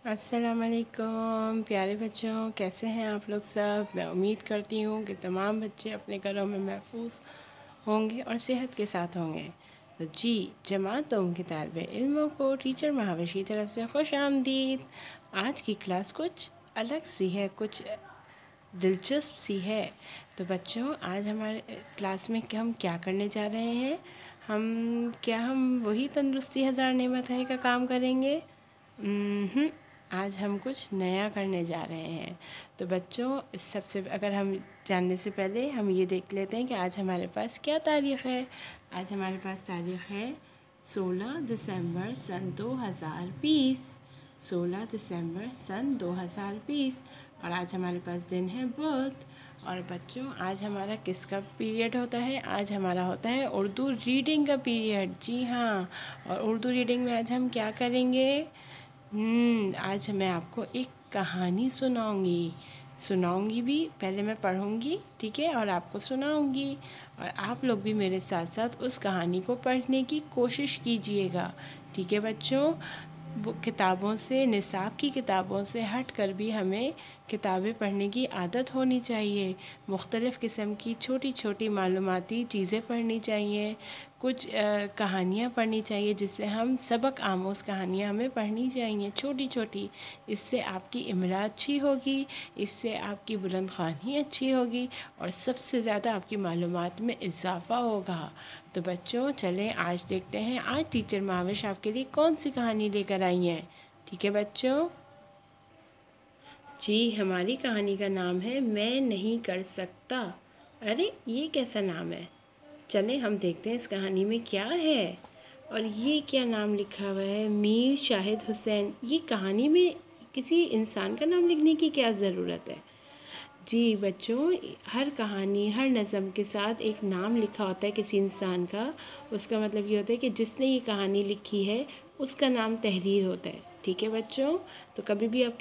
अस्सलाम वालेकुम प्यारे बच्चों, कैसे हैं आप लोग सब। मैं उम्मीद करती हूँ कि तमाम बच्चे अपने घरों में महफूज होंगे और सेहत के साथ होंगे। तो जी, जमातों के तालिबे इल्मों को टीचर महाविश की तरफ से खुश आमदीद। आज की क्लास कुछ अलग सी है, कुछ दिलचस्प सी है। तो बच्चों, आज हमारे क्लास में हम क्या करने जा रहे हैं? हम वही तंदुरुस्ती हज़ार नेमत है का काम करेंगे? आज हम कुछ नया करने जा रहे हैं। तो बच्चों, इस सबसे अगर हम जानने से पहले हम ये देख लेते हैं कि आज हमारे पास क्या तारीख़ है। आज हमारे पास तारीख़ है 16 दिसंबर सन 2020। 16 दिसंबर सन 2020 और आज हमारे पास दिन है बुध। और बच्चों, आज हमारा किसका पीरियड होता है? आज हमारा होता है उर्दू रीडिंग का पीरियड। जी हाँ, और उर्दू रीडिंग में आज हम क्या करेंगे? आज मैं आपको एक कहानी सुनाऊंगी भी। पहले मैं पढ़ूंगी, ठीक है, और आपको सुनाऊंगी। और आप लोग भी मेरे साथ साथ उस कहानी को पढ़ने की कोशिश कीजिएगा, ठीक है बच्चों। किताबों से, निसाब की किताबों से हट कर भी हमें किताबें पढ़ने की आदत होनी चाहिए। मुख्तलिफ़ किस्म की छोटी छोटी मालूमाती चीज़ें पढ़नी चाहिए, कुछ कहानियाँ पढ़नी चाहिए, जिससे हम सबक आमोज़ कहानियाँ हमें पढ़नी चाहिए छोटी छोटी। इससे आपकी इमला अच्छी होगी, इससे आपकी बुलंद ख़्वानी अच्छी होगी और सबसे ज़्यादा आपकी मालूमात में इजाफ़ा होगा। तो बच्चों, चलें आज देखते हैं आज टीचर महाविश आपके लिए कौन सी कहानी लेकर आई हैं। ठीक है बच्चों। जी, हमारी कहानी का नाम है मैं नहीं कर सकता। अरे, ये कैसा नाम है? चलें हम देखते हैं इस कहानी में क्या है। और ये क्या नाम लिखा हुआ है? मीर शाहिद हुसैन। ये कहानी में किसी इंसान का नाम लिखने की क्या ज़रूरत है? जी बच्चों, हर कहानी, हर नज़म के साथ एक नाम लिखा होता है किसी इंसान का। उसका मतलब ये होता है कि जिसने ये कहानी लिखी है उसका नाम तहरीर होता है, ठीक है बच्चों। तो कभी भी आप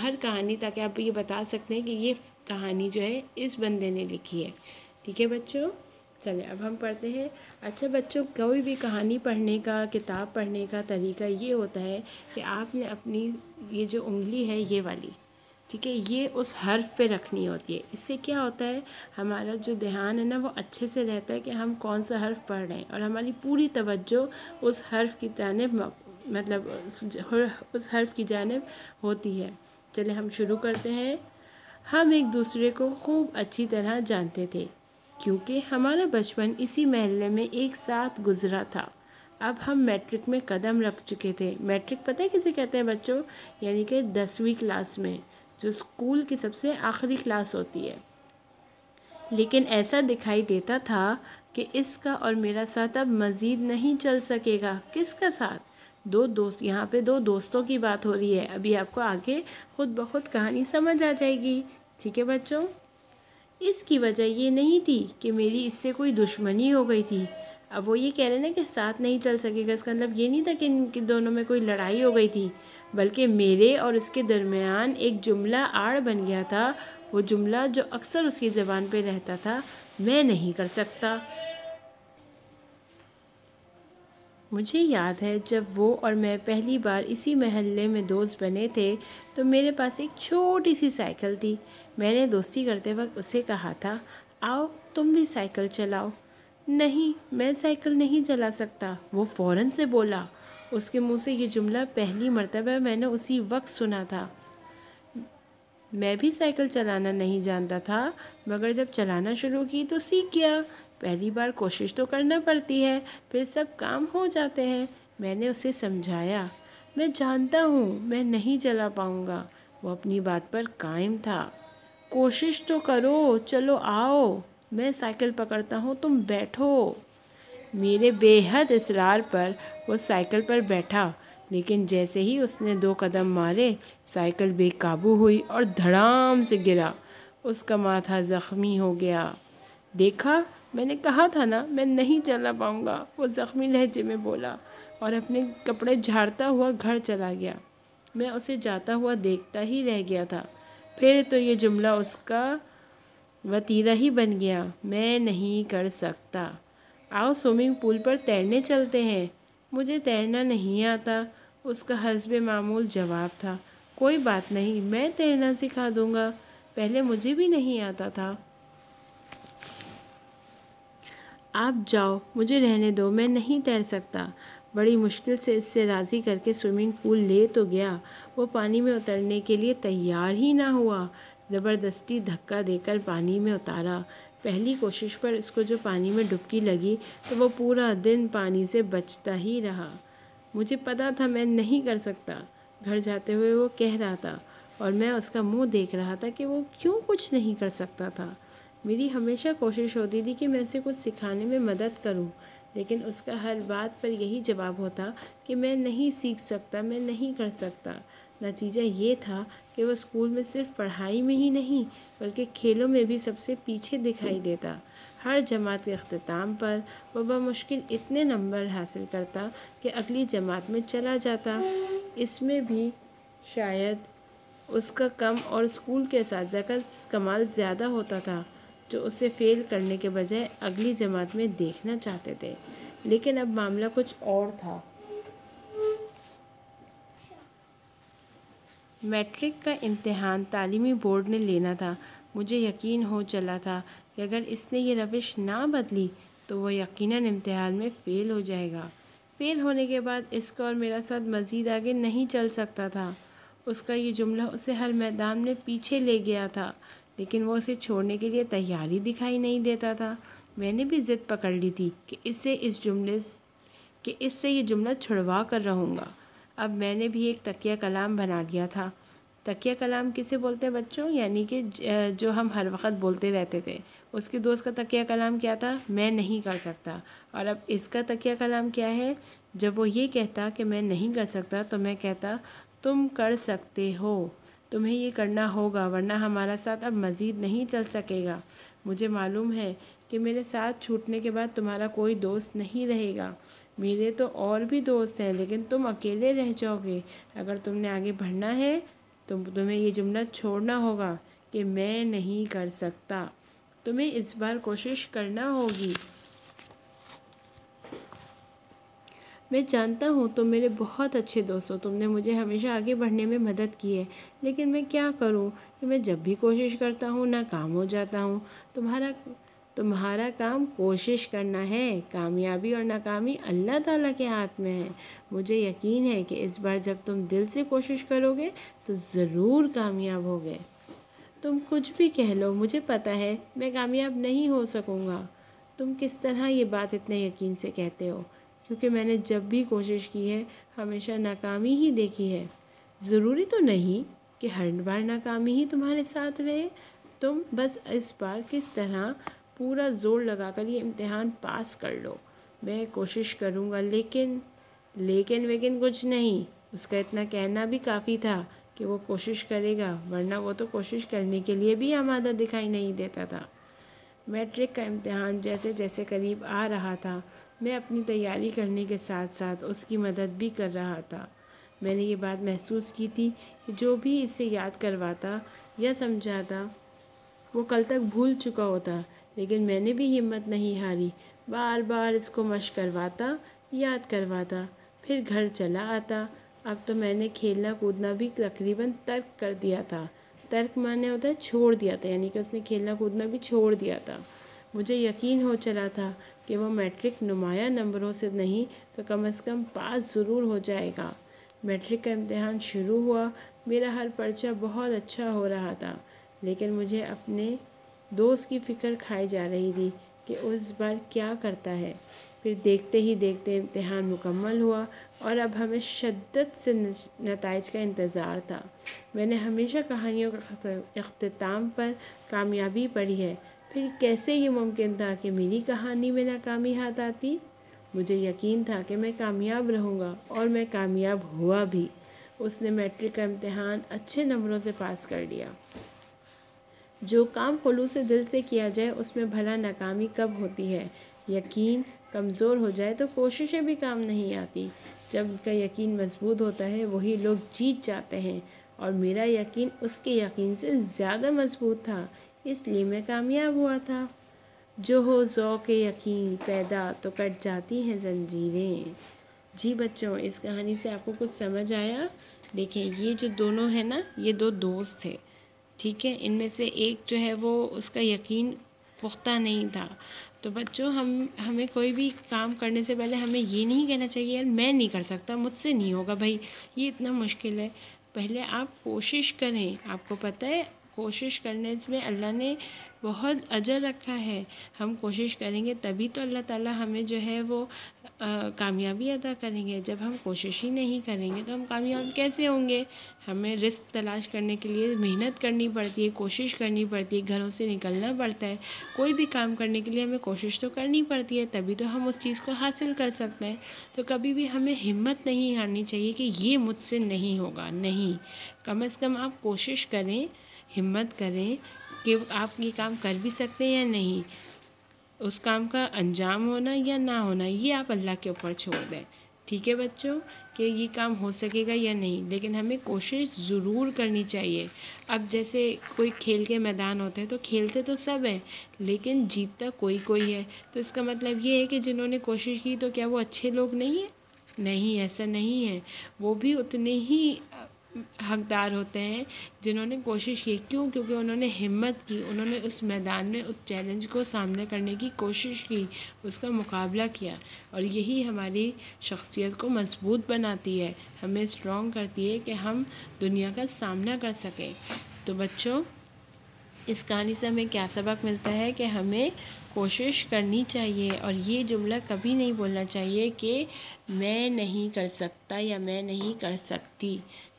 हर कहानी, ताकि आप ये बता सकते हैं कि ये कहानी जो है इस बंदे ने लिखी है, ठीक है बच्चों। चलिए अब हम पढ़ते हैं। अच्छा बच्चों, कोई भी कहानी पढ़ने का, किताब पढ़ने का तरीका ये होता है कि आपने अपनी ये जो उंगली है ये वाली, ठीक है, ये उस हर्फ पे रखनी होती है। इससे क्या होता है, हमारा जो ध्यान है ना वो अच्छे से रहता है कि हम कौन सा हर्फ पढ़ रहे हैं, और हमारी पूरी तवज्जो उस हर्फ की जानिब, मतलब उस हर्फ की जानिब होती है। चलिए हम शुरू करते हैं। हम एक दूसरे को खूब अच्छी तरह जानते थे, क्योंकि हमारा बचपन इसी महल्ले में एक साथ गुजरा था। अब हम मैट्रिक में कदम रख चुके थे। मैट्रिक पता है किसे कहते हैं बच्चों? यानी कि 10वीं क्लास में, जो स्कूल की सबसे आखिरी क्लास होती है। लेकिन ऐसा दिखाई देता था कि इसका और मेरा साथ अब मज़ीद नहीं चल सकेगा। किसका साथ? दो दोस्त। यहाँ पे दो दोस्तों की बात हो रही है। अभी आपको आगे खुद ब खुद कहानी समझ आ जाएगी, ठीक है बच्चों। इसकी वजह ये नहीं थी कि मेरी इससे कोई दुश्मनी हो गई थी। अब वो ये कह रहे हैं ना कि साथ नहीं चल सकेगा, इसका मतलब ये नहीं था कि इनके दोनों में कोई लड़ाई हो गई थी, बल्कि मेरे और इसके दरमियान एक जुमला आड़ बन गया था। वो जुमला जो अक्सर उसकी ज़बान पे रहता था, मैं नहीं कर सकता। मुझे याद है जब वो और मैं पहली बार इसी महल्ले में दोस्त बने थे, तो मेरे पास एक छोटी सी साइकिल थी। मैंने दोस्ती करते वक्त उससे कहा था, आओ तुम भी साइकिल चलाओ। नहीं, मैं साइकिल नहीं चला सकता, वो फ़ौरन से बोला। उसके मुंह से ये जुमला पहली मर्तबा मैंने उसी वक्त सुना था। मैं भी साइकिल चलाना नहीं जानता था, मगर जब चलाना शुरू की तो सीख गया। पहली बार कोशिश तो करना पड़ती है, फिर सब काम हो जाते हैं। मैंने उसे समझाया। मैं जानता हूँ मैं नहीं चला पाऊँगा। वो अपनी बात पर कायम था। कोशिश तो करो, चलो आओ, मैं साइकिल पकड़ता हूँ, तुम बैठो। मेरे बेहद इसरार पर वो साइकिल पर बैठा, लेकिन जैसे ही उसने 2 कदम मारे, साइकिल बेकाबू हुई और धड़ाम से गिरा। उसका माथा ज़ख्मी हो गया। देखा, मैंने कहा था ना मैं नहीं चला पाऊँगा, वो ज़ख्मी लहजे में बोला और अपने कपड़े झाड़ता हुआ घर चला गया। मैं उसे जाता हुआ देखता ही रह गया था। फिर तो ये जुमला उसका वतीरा ही बन गया, मैं नहीं कर सकता। आओ स्विमिंग पूल पर तैरने चलते हैं। मुझे तैरना नहीं आता, उसका हस्बे मामूल जवाब था। कोई बात नहीं, मैं तैरना सिखा दूँगा, पहले मुझे भी नहीं आता था। आप जाओ, मुझे रहने दो, मैं नहीं तैर सकता। बड़ी मुश्किल से इससे राज़ी करके स्विमिंग पूल ले तो गया, वो पानी में उतरने के लिए तैयार ही ना हुआ। ज़बरदस्ती धक्का देकर पानी में उतारा। पहली कोशिश पर इसको जो पानी में डुबकी लगी तो वो पूरा दिन पानी से बचता ही रहा। मुझे पता था मैं नहीं कर सकता, घर जाते हुए वो कह रहा था, और मैं उसका मुंह देख रहा था कि वो क्यों कुछ नहीं कर सकता था। मेरी हमेशा कोशिश होती थी कि मैं उसे कुछ सिखाने में मदद करूं, लेकिन उसका हर बात पर यही जवाब होता कि मैं नहीं सीख सकता, मैं नहीं कर सकता। नतीजा ये था कि वो स्कूल में सिर्फ पढ़ाई में ही नहीं बल्कि खेलों में भी सबसे पीछे दिखाई देता। हर जमात के अख्तिताम पर वो बमुश्किल इतने नंबर हासिल करता कि अगली जमात में चला जाता। इसमें भी शायद उसका कम और स्कूल के असातिज़ा का कमाल ज़्यादा होता था, जो उसे फ़ेल करने के बजाय अगली जमात में देखना चाहते थे। लेकिन अब मामला कुछ और था। मैट्रिक का इम्तिहान तालीमी बोर्ड ने लेना था। मुझे यकीन हो चला था कि अगर इसने ये रविश ना बदली तो वो यकीनन इम्तिहान में फ़ेल हो जाएगा। फ़ेल होने के बाद इसका और मेरा साथ मज़ीद आगे नहीं चल सकता था। उसका ये जुमला उसे हर मैदान में पीछे ले गया था, लेकिन वो उसे छोड़ने के लिए तैयार ही दिखाई नहीं देता था। मैंने भी ज़िद पकड़ ली थी कि इससे ये जुमला छुड़वा कर रहूँगा। अब मैंने भी एक तकिया कलाम बना लिया था। तकिया कलाम किसे बोलते हैं बच्चों? यानी कि जो हम हर वक्त बोलते रहते थे। उसके दोस्त का तकिया कलाम क्या था? मैं नहीं कर सकता। और अब इसका तकिया कलाम क्या है? जब वो ये कहता कि मैं नहीं कर सकता तो मैं कहता तुम कर सकते हो, तुम्हें ये करना होगा, वरना हमारा साथ अब मज़ीद नहीं चल सकेगा। मुझे मालूम है कि मेरे साथ छूटने के बाद तुम्हारा कोई दोस्त नहीं रहेगा। मेरे तो और भी दोस्त हैं, लेकिन तुम अकेले रह जाओगे। अगर तुमने आगे बढ़ना है तो तुम्हें ये जुमला छोड़ना होगा कि मैं नहीं कर सकता। तुम्हें इस बार कोशिश करना होगी। मैं जानता हूँ तुम मेरे बहुत अच्छे दोस्त हो, तुमने मुझे हमेशा आगे बढ़ने में मदद की है, लेकिन मैं क्या करूँ कि मैं जब भी कोशिश करता हूँ नाकाम हो जाता हूँ। तुम्हारा काम कोशिश करना है। कामयाबी और नाकामी अल्लाह ताला के हाथ में है। मुझे यकीन है कि इस बार जब तुम दिल से कोशिश करोगे तो ज़रूर कामयाब होगे। तुम कुछ भी कह लो, मुझे पता है मैं कामयाब नहीं हो सकूँगा। तुम किस तरह ये बात इतने यकीन से कहते हो? क्योंकि मैंने जब भी कोशिश की है हमेशा नाकामी ही देखी है। ज़रूरी तो नहीं कि हर बार नाकामी ही तुम्हारे साथ रहे। तुम बस इस बार किस तरह पूरा ज़ोर लगाकर ये इम्तिहान पास कर लो। मैं कोशिश करूँगा, लेकिन कुछ नहीं। उसका इतना कहना भी काफ़ी था कि वो कोशिश करेगा, वरना वो तो कोशिश करने के लिए भी आमादा दिखाई नहीं देता था। मैट्रिक का इम्तिहान जैसे जैसे करीब आ रहा था, मैं अपनी तैयारी करने के साथ साथ उसकी मदद भी कर रहा था। मैंने ये बात महसूस की थी कि जो भी इसे याद करवाता या समझाता वो कल तक भूल चुका होता, लेकिन मैंने भी हिम्मत नहीं हारी। बार बार इसको मशक करवाता, याद करवाता, फिर घर चला आता। अब तो मैंने खेलना कूदना भी तकरीबन तर्क कर दिया था। तर्क माने होता है छोड़ दिया था, यानी कि उसने खेलना कूदना भी छोड़ दिया था। मुझे यकीन हो चला था कि वो मैट्रिक नुमाया नंबरों से नहीं तो कम से कम पास ज़रूर हो जाएगा। मैट्रिक का इम्तिहान शुरू हुआ। मेरा हर पर्चा बहुत अच्छा हो रहा था, लेकिन मुझे अपने दोस्त की फ़िक्र खाई जा रही थी कि उस बार क्या करता है। फिर देखते ही देखते इम्तिहान मुकम्मल हुआ और अब हमें शिद्दत से नताइज का इंतज़ार था। मैंने हमेशा कहानियों का इख्तिताम पर कामयाबी पढ़ी है, फिर कैसे ये मुमकिन था कि मेरी कहानी में नाकामी हाथ आती। मुझे यकीन था कि मैं कामयाब रहूँगा और मैं कामयाब हुआ भी। उसने मैट्रिक का इम्तिहान अच्छे नंबरों से पास कर लिया। जो काम खुलूस से दिल से किया जाए उसमें भला नाकामी कब होती है। यकीन कमज़ोर हो जाए तो कोशिशें भी काम नहीं आती। जब उनका यकीन मजबूत होता है वही लोग जीत जाते हैं, और मेरा यकीन उसके यकीन से ज़्यादा मजबूत था, इसलिए मैं कामयाब हुआ था। जो हो ज़ौक़ यकीन पैदा तो कट जाती हैं ज़ंजीरें। जी बच्चों, इस कहानी से आपको कुछ समझ आया? دیکھیں یہ جو دونوں ہیں نا، یہ دو دوست تھے، ٹھیک ہے، ان میں سے ایک جو ہے وہ اس کا یقین پختہ نہیں تھا۔ تو بچوں ہمیں کوئی بھی کام کرنے سے پہلے ہمیں یہ نہیں کہنا چاہیے یار میں نہیں کر سکتا، مجھ سے نہیں ہوگا بھائی، یہ اتنا مشکل ہے۔ پہلے آپ کوشش کریں، آپ کو پتہ ہے کوشش کرنے میں اللہ نے بہت اجر رکھا ہے۔ ہم کوشش کریں گے تبھی تو اللہ تعالیٰ ہمیں جو ہے وہ کامیابی عطا کریں گے۔ جب ہم کوشش ہی نہیں کریں گے تو ہم کامیاب کیسے ہوں گے؟ ہمیں رزق تلاش کرنے کے لیے محنت کرنی پڑتی ہے، کوشش کرنی پڑتی ہے، گھروں سے نکلنا پڑتا ہے، کوئی بھی کام کرنے کے لیے ہمیں کوشش تو کرنی پڑتی ہے، تبھی تو ہم اس چیز کو حاصل کر سکتے ہیں۔ تو کبھی بھی ہمیں ہمت نہیں ہارنی چاہیے کہ یہ مجھ سے نہیں ہوگا، نہیں، کم از کم آپ کوشش کریں، ہمت کریں کہ آپ یہ کام کر بھی سکتے ہیں یا نہیں۔ اس کام کا انجام ہونا یا نہ ہونا یہ آپ اللہ کے اوپر چھوڑ دیں، ٹھیک ہے بچوں، کہ یہ کام ہو سکے گا یا نہیں، لیکن ہمیں کوشش ضرور کرنی چاہیے۔ اب جیسے کوئی کھیل کے میدان ہوتے ہیں تو کھیلتے تو سب ہیں لیکن جیتتا کوئی ہے، تو اس کا مطلب یہ ہے کہ جنہوں نے کوشش کی تو کیا وہ اچھے لوگ نہیں ہیں؟ نہیں، ایسا نہیں ہے، وہ بھی اتنے ہی حقدار ہوتے ہیں جنہوں نے کوشش کی۔ کیوں؟ کیونکہ انہوں نے ہمت کی، انہوں نے اس میدان میں اس چیلنج کو سامنے کرنے کی کوشش کی، اس کا مقابلہ کیا، اور یہی ہماری شخصیت کو مضبوط بناتی ہے، ہمیں اسٹرانگ کرتی ہے کہ ہم دنیا کا سامنا کر سکیں۔ تو بچوں اس کہانی سے ہمیں کیا سبق ملتا ہے کہ ہمیں کوشش کرنی چاہیے، اور یہ جملہ کبھی نہیں بولنا چاہیے کہ میں نہیں کر سکتا یا میں نہیں کر سکتی،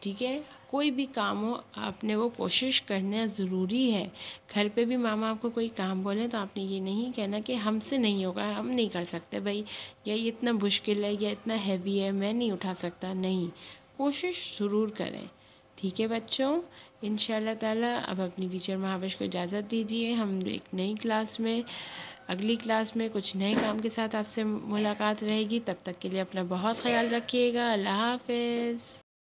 ٹھیک ہے؟ کوئی بھی کام ہو آپ نے وہ کوشش کرنا ضروری ہے۔ گھر پہ بھی ماما آپ کو کوئی کام بولیں تو آپ نے یہ نہیں کہنا کہ ہم سے نہیں ہوگا، ہم نہیں کر سکتے بھائی، یا یہ اتنا مشکل ہے یا اتنا ہیوی ہے میں نہیں اٹھا سکتا، نہیں، کوشش ضرور کریں، ٹھیک ہے بچوں؟ انشاءاللہ تعالیٰ اب اپنی ٹیچر مہاوش کو اجازت دیجیے، ہم ایک نئی کلاس میں اگلی کلاس میں کچھ نئے کام کے ساتھ آپ سے ملاقات رہے گی، تب تک کے لیے اپنا بہت خیال رکھیے گا، اللہ حافظ۔